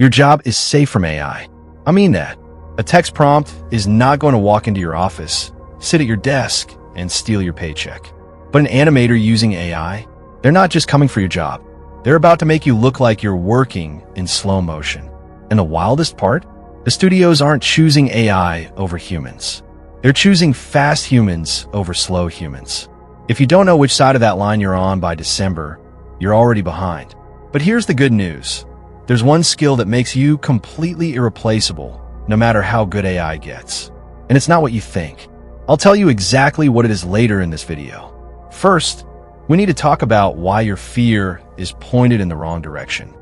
Your job is safe from AI. I mean that. A text prompt is not going to walk into your office, sit at your desk, and steal your paycheck. But an animator using AI, they're not just coming for your job. They're about to make you look like you're working in slow motion. And the wildest part? The studios aren't choosing AI over humans. They're choosing fast humans over slow humans. If you don't know which side of that line you're on by December, you're already behind. But here's the good news. There's one skill that makes you completely irreplaceable, no matter how good AI gets. And it's not what you think. I'll tell you exactly what it is later in this video. First, we need to talk about why your fear is pointed in the wrong direction.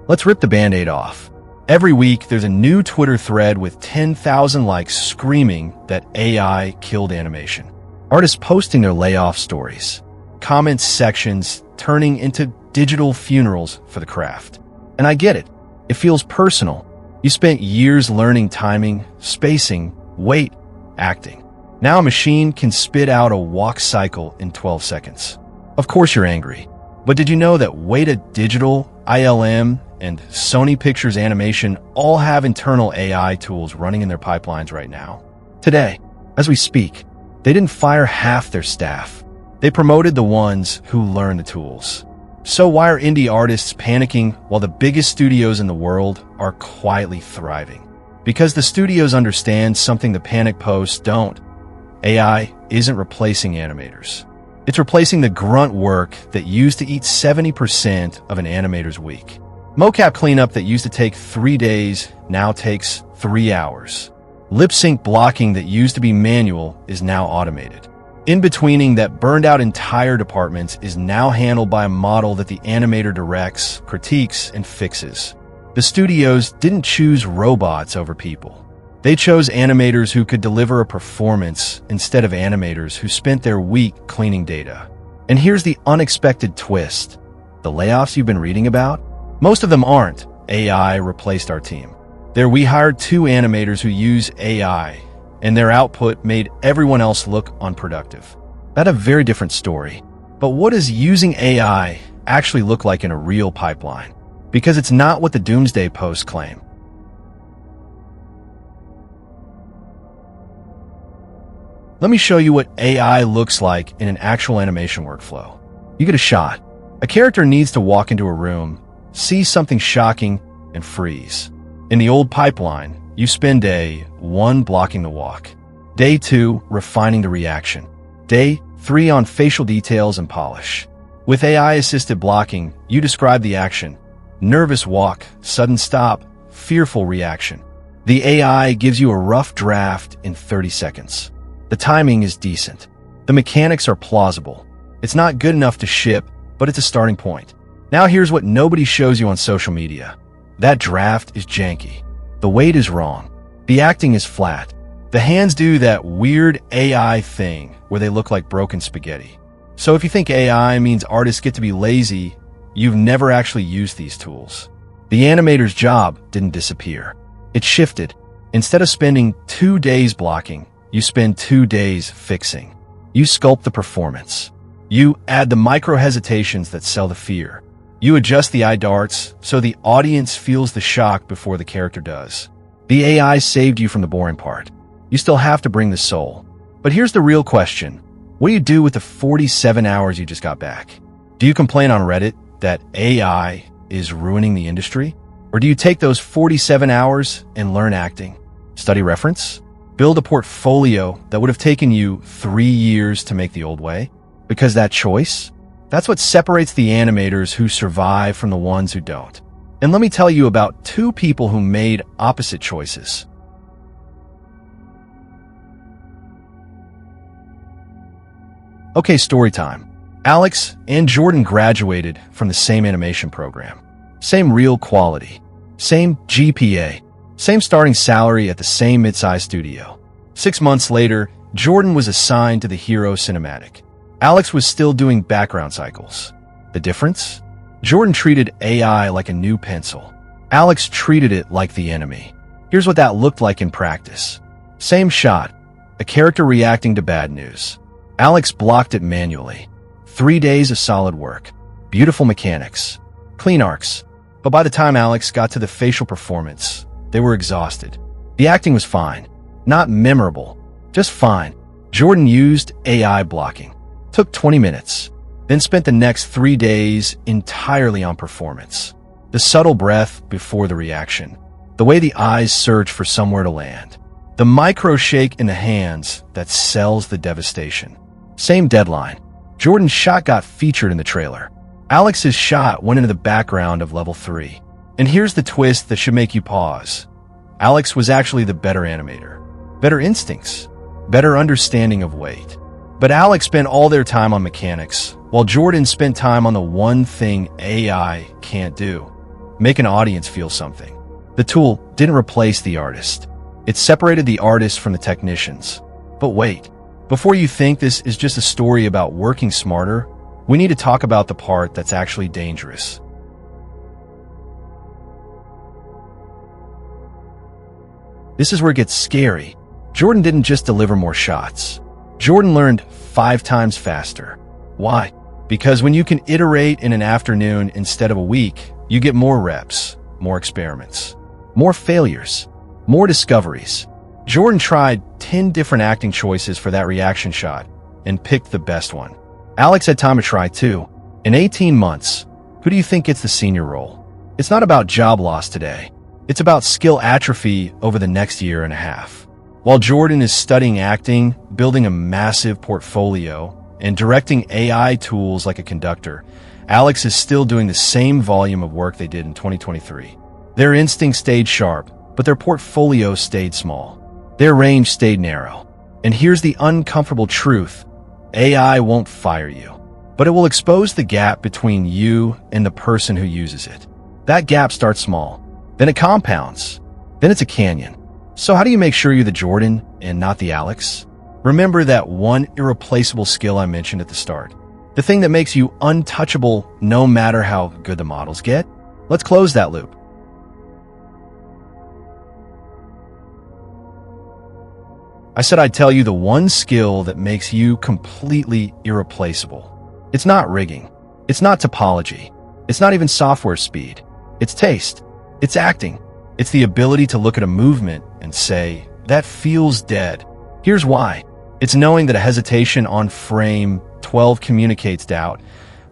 Let's rip the Band-Aid off. Every week, there's a new Twitter thread with 10,000 likes screaming that AI killed animation. Artists posting their layoff stories. Comment sections turning into digital funerals for the craft. And I get it. It feels personal. You spent years learning timing, spacing, weight, acting. Now a machine can spit out a walk cycle in 12 seconds. Of course you're angry. But did you know that Weta Digital, ILM, and Sony Pictures Animation all have internal AI tools running in their pipelines right now? Today, as we speak, they didn't fire half their staff. They promoted the ones who learn the tools. So why are indie artists panicking while the biggest studios in the world are quietly thriving? Because the studios understand something the panic posts don't. AI isn't replacing animators. It's replacing the grunt work that used to eat 70% of an animator's week. Mocap cleanup that used to take 3 days now takes 3 hours. Lip sync blocking that used to be manual is now automated. In-betweening that burned out entire departments is now handled by a model that the animator directs, critiques, and fixes. The studios didn't choose robots over people. They chose animators who could deliver a performance instead of animators who spent their week cleaning data. And here's the unexpected twist. The layoffs you've been reading about? Most of them aren't AI replaced our team. We hired 2 animators who use AI, and their output made everyone else look unproductive. That's a very different story. But what does using AI actually look like in a real pipeline? Because it's not what the doomsday posts claim. Let me show you what AI looks like in an actual animation workflow. You get a shot. A character needs to walk into a room, see something shocking, and freeze. In the old pipeline, you spend day 1 blocking the walk, day 2 refining the reaction, day 3 on facial details and polish. With AI-assisted blocking, you describe the action: nervous walk, sudden stop, fearful reaction. The AI gives you a rough draft in 30 seconds. The timing is decent. The mechanics are plausible. It's not good enough to ship, but it's a starting point. Now here's what nobody shows you on social media. That draft is janky. The weight is wrong. The acting is flat. The hands do that weird AI thing where they look like broken spaghetti. So if you think AI means artists get to be lazy, you've never actually used these tools. The animator's job didn't disappear. It shifted. Instead of spending 2 days blocking, you spend 2 days fixing. You sculpt the performance. You add the micro hesitations that sell the fear. You adjust the eye darts so the audience feels the shock before the character does. The AI saved you from the boring part. You still have to bring the soul. But here's the real question. What do you do with the 47 hours you just got back? Do you complain on Reddit that AI is ruining the industry? Or do you take those 47 hours and learn acting, study reference, build a portfolio that would have taken you 3 years to make the old way? Because that choice, that's what separates the animators who survive from the ones who don't. And let me tell you about 2 people who made opposite choices. Okay, story time. Alex and Jordan graduated from the same animation program. Same real quality. Same GPA. Same starting salary at the same mid-sized studio. 6 months later, Jordan was assigned to the hero cinematic. Alex was still doing background cycles. The difference? Jordan treated AI like a new pencil. Alex treated it like the enemy. Here's what that looked like in practice. Same shot. A character reacting to bad news. Alex blocked it manually. 3 days of solid work, beautiful mechanics, clean arcs. But by the time Alex got to the facial performance, they were exhausted. The acting was fine. Not memorable, just fine. Jordan used AI blocking. Took 20 minutes. Then spent the next 3 days entirely on performance. The subtle breath before the reaction. The way the eyes search for somewhere to land. The micro shake in the hands that sells the devastation. Same deadline. Jordan's shot got featured in the trailer. Alex's shot went into the background of level 3. And here's the twist that should make you pause. Alex was actually the better animator. Better instincts. Better understanding of weight. But Alex spent all their time on mechanics, while Jordan spent time on the one thing AI can't do. Make an audience feel something. The tool didn't replace the artist. It separated the artists from the technicians. But wait, before you think this is just a story about working smarter, we need to talk about the part that's actually dangerous. This is where it gets scary. Jordan didn't just deliver more shots. Jordan learned 5 times faster. Why? Because when you can iterate in an afternoon instead of a week, you get more reps, more experiments, more failures, more discoveries. Jordan tried 10 different acting choices for that reaction shot and picked the best one. Alex had time to try too. In 18 months, who do you think gets the senior role? It's not about job loss today. It's about skill atrophy over the next year and a half. While Jordan is studying acting, building a massive portfolio, and directing AI tools like a conductor, Alex is still doing the same volume of work they did in 2023. Their instincts stayed sharp, but their portfolio stayed small. Their range stayed narrow. And here's the uncomfortable truth. AI won't fire you, but it will expose the gap between you and the person who uses it. That gap starts small, then it compounds, then it's a canyon. So how do you make sure you're the Jordan and not the Alex? Remember that one irreplaceable skill I mentioned at the start. The thing that makes you untouchable no matter how good the models get? Let's close that loop. I said I'd tell you the one skill that makes you completely irreplaceable. It's not rigging. It's not topology. It's not even software speed. It's taste. It's acting. It's the ability to look at a movement and say, that feels dead. Here's why. It's knowing that a hesitation on frame 12 communicates doubt,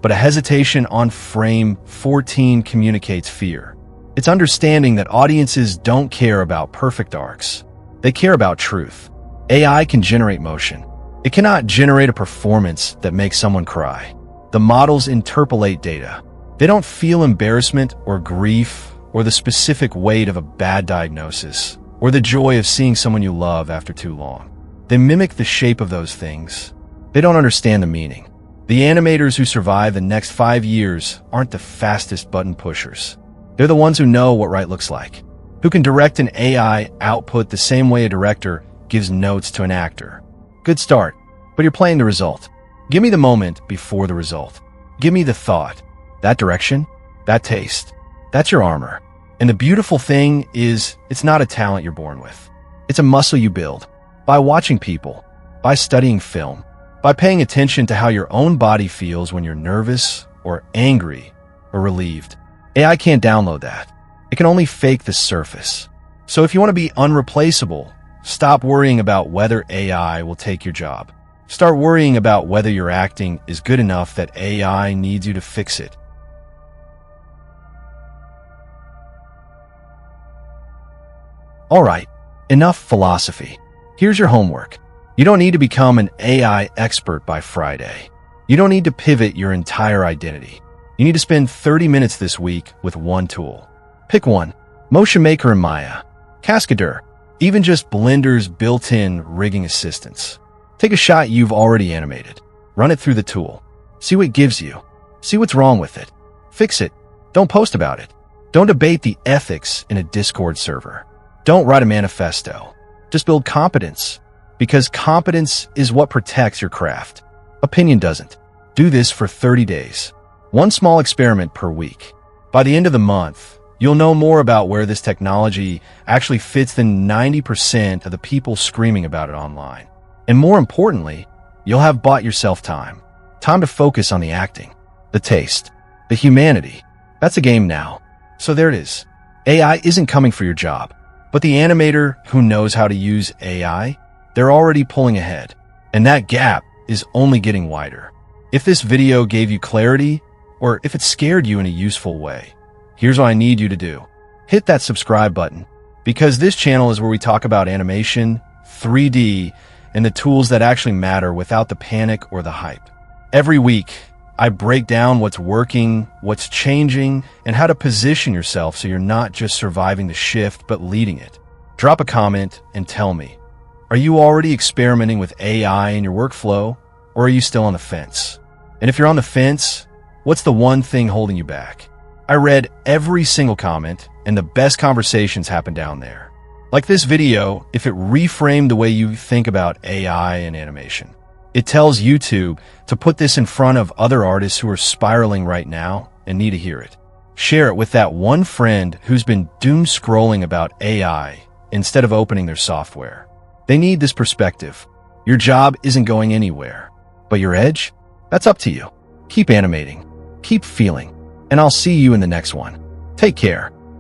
but a hesitation on frame 14 communicates fear. It's understanding that audiences don't care about perfect arcs. They care about truth. AI can generate motion. It cannot generate a performance that makes someone cry. The models interpolate data. They don't feel embarrassment or grief or the specific weight of a bad diagnosis or the joy of seeing someone you love after too long. They mimic the shape of those things. They don't understand the meaning. The animators who survive the next 5 years aren't the fastest button pushers. They're the ones who know what right looks like, who can direct an AI output the same way a director gives notes to an actor. Good start, but you're playing the result. Give me the moment before the result. Give me the thought, that direction, that taste. That's your armor. And the beautiful thing is, it's not a talent you're born with. It's a muscle you build by watching people, by studying film, by paying attention to how your own body feels when you're nervous or angry or relieved. AI can't download that. It can only fake the surface. So if you want to be unreplaceable, stop worrying about whether AI will take your job. Start worrying about whether your acting is good enough that AI needs you to fix it. All right, enough philosophy. Here's your homework. You don't need to become an AI expert by Friday. You don't need to pivot your entire identity. You need to spend 30 minutes this week with one tool. Pick one. Motion Maker and Maya. Cascadeur. Even just Blender's built-in rigging assistance. Take a shot you've already animated. Run it through the tool. See what it gives you. See what's wrong with it. Fix it. Don't post about it. Don't debate the ethics in a Discord server. Don't write a manifesto. Just build competence. Because competence is what protects your craft. Opinion doesn't. Do this for 30 days. One small experiment per week. By the end of the month, you'll know more about where this technology actually fits than 90% of the people screaming about it online. And more importantly, you'll have bought yourself time. Time to focus on the acting, the taste, the humanity. That's a game now. So there it is. AI isn't coming for your job, but the animator who knows how to use AI, they're already pulling ahead. And that gap is only getting wider. If this video gave you clarity, or if it scared you in a useful way, here's what I need you to do. Hit that subscribe button, because this channel is where we talk about animation, 3D, and the tools that actually matter without the panic or the hype. Every week, I break down what's working, what's changing, and how to position yourself so you're not just surviving the shift, but leading it. Drop a comment and tell me, are you already experimenting with AI in your workflow, or are you still on the fence? And if you're on the fence, what's the one thing holding you back? I read every single comment, and the best conversations happen down there. Like this video, if it reframed the way you think about AI and animation. It tells YouTube to put this in front of other artists who are spiraling right now and need to hear it. Share it with that one friend who's been doom scrolling about AI instead of opening their software. They need this perspective. Your job isn't going anywhere, but your edge? That's up to you. Keep animating, keep feeling, and I'll see you in the next one. Take care.